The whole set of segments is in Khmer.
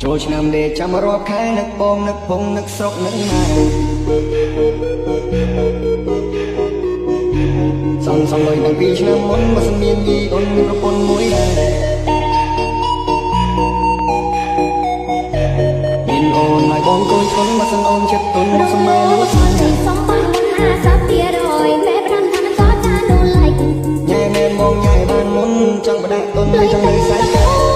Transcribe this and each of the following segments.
ចូលឆ្នាំដេកចាំរាប់ខែនឹកបងនឹកភងនឹកស្រុកនឹកម៉ែសំលុយតាំងពីឆ្នាំមុនមកសមានយីអូនមានប្រពន្ធមួយដែរមានអូនហើយបងកូនឈុនមកសិនអូនចិត្តទុនមកស្មើលួចសំបានមុន50%មេប្រាំថាមិនតចានូឡៃញ៉ែមែនបងញ៉ែបានមុនចង់បដាក់ទុនចង់នៅសាច់កា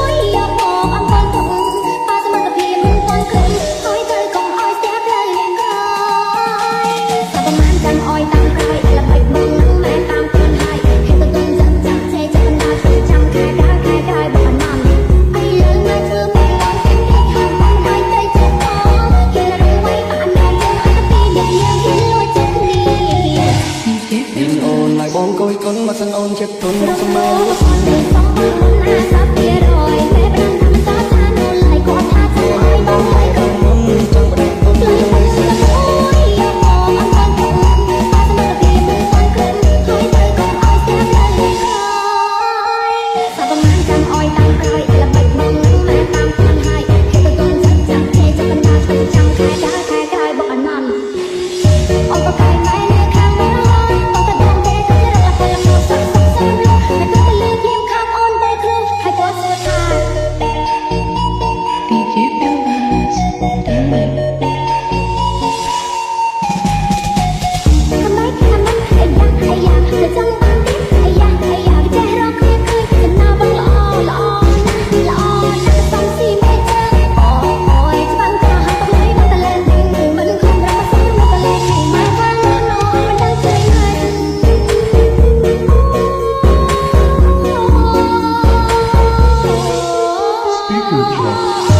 បងកូនគុនមកសិនអូនចិត្តទុនមកស្មើលួចសំបានមុន50%មេប្រាំថាមិនតចានូឡៃគាត់ថាចង់ឲ្យបងហើយកូនមុនចង់បដាក់ទុនចង់នៅសាច់កាSpeaker Drop